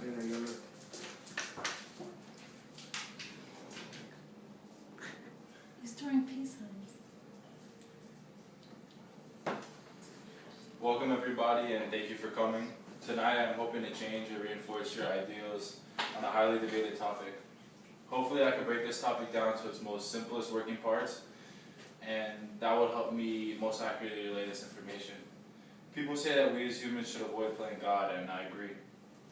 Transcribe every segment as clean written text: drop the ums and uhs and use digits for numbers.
Later, younger. He's drawing peace signs. Welcome everybody and thank you for coming. Tonight I'm hoping to change or reinforce your ideals on a highly debated topic. Hopefully I can break this topic down to its most simplest working parts, and that will help me most accurately relay this information. People say that we as humans should avoid playing God, and I agree.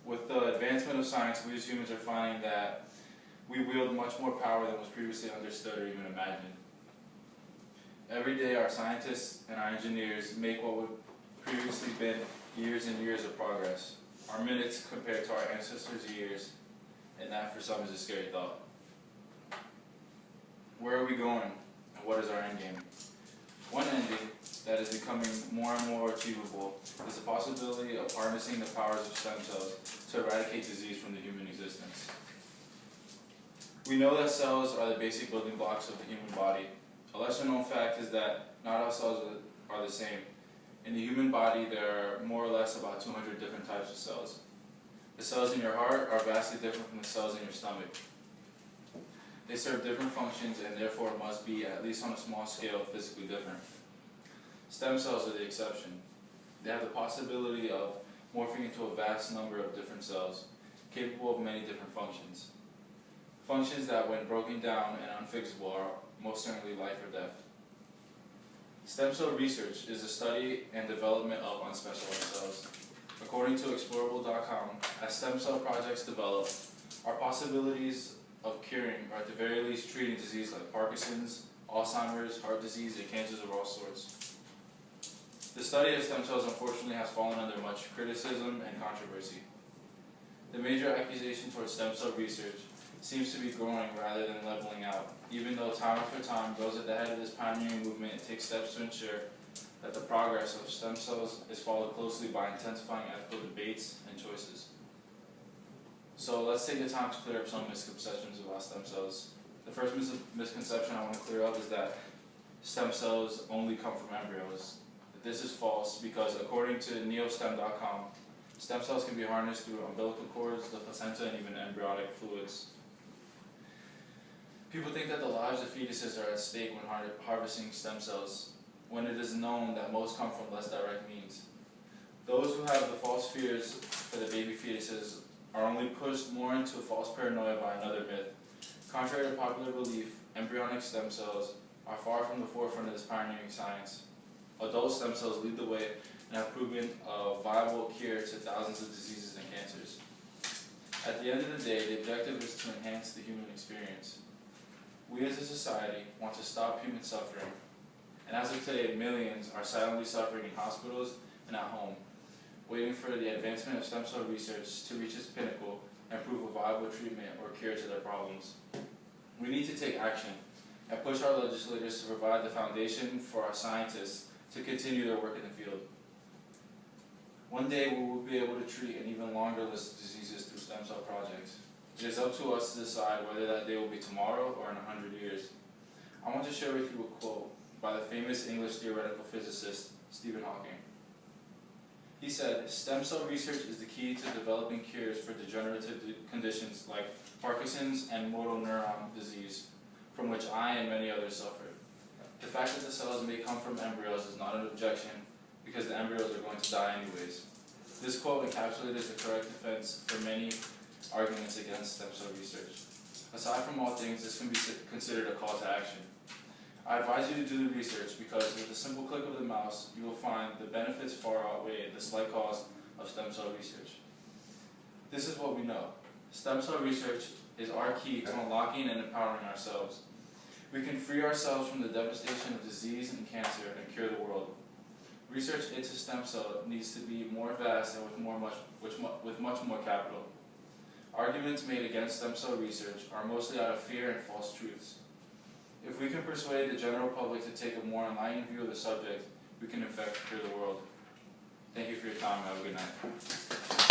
With the advancement of science, we as humans are finding that we wield much more power than was previously understood or even imagined. Every day our scientists and our engineers make what would previously been years and years of progress. Our minutes compared to our ancestors' years, and that for some is a scary thought. Where are we going, and what is our end game? One ending that is becoming more and more achievable is the possibility of harnessing the powers of stem cells to eradicate disease from the human existence. We know that cells are the basic building blocks of the human body. A lesser known fact is that not all cells are the same. In the human body, there are more or less about 200 different types of cells. The cells in your heart are vastly different from the cells in your stomach. They serve different functions and therefore must be, at least on a small scale, physically different. Stem cells are the exception. They have the possibility of morphing into a vast number of different cells, capable of many different functions. Functions that, when broken down and unfixable, are most certainly life or death. Stem cell research is the study and development of unspecialized cells. According to Explorable.com, as stem cell projects develop, our possibilities of curing, or at the very least treating disease like Parkinson's, Alzheimer's, heart disease, and cancers of all sorts. The study of stem cells unfortunately has fallen under much criticism and controversy. The major accusation towards stem cell research seems to be growing rather than leveling out, even though time after time those at the head of this pioneering movement take steps to ensure that the progress of stem cells is followed closely by intensifying ethical debates and choices. So let's take the time to clear up some misconceptions about stem cells. The first misconception I want to clear up is that stem cells only come from embryos. This is false because according to neostem.com, stem cells can be harnessed through umbilical cords, the placenta, and even embryonic fluids. People think that the lives of fetuses are at stake when harvesting stem cells, when it is known that most come from less direct means. Those who have the false fears for the baby fetuses are only pushed more into false paranoia by another myth. Contrary to popular belief, embryonic stem cells are far from the forefront of this pioneering science. Adult stem cells lead the way and have proven a viable cure to thousands of diseases and cancers. At the end of the day, the objective is to enhance the human experience. We as a society want to stop human suffering, and as of today, millions are silently suffering in hospitals and at home, waiting for the advancement of stem cell research to reach its pinnacle and prove a viable treatment or cure to their problems. We need to take action and push our legislators to provide the foundation for our scientists to continue their work in the field. One day we will be able to treat an even longer list of diseases through stem cell projects. It is up to us to decide whether that day will be tomorrow or in 100 years. I want to share with you a quote by the famous English theoretical physicist Stephen Hawking. He said, "Stem cell research is the key to developing cures for degenerative conditions like Parkinson's and motor neuron disease, from which I and many others suffer. The fact that the cells may come from embryos is not an objection, because the embryos are going to die anyways." This quote encapsulated the correct defense for many arguments against stem cell research. Aside from all things, this can be considered a call to action. I advise you to do the research because with a simple click of the mouse, you will find the benefits far outweigh the slight cost of stem cell research. This is what we know. Stem cell research is our key to unlocking and empowering ourselves. We can free ourselves from the devastation of disease and cancer and cure the world. Research into stem cell needs to be more vast and with much more capital. Arguments made against stem cell research are mostly out of fear and false truths. If we can persuade the general public to take a more enlightened view of the subject, we can in fact cure the world. Thank you for your time. Have a good night.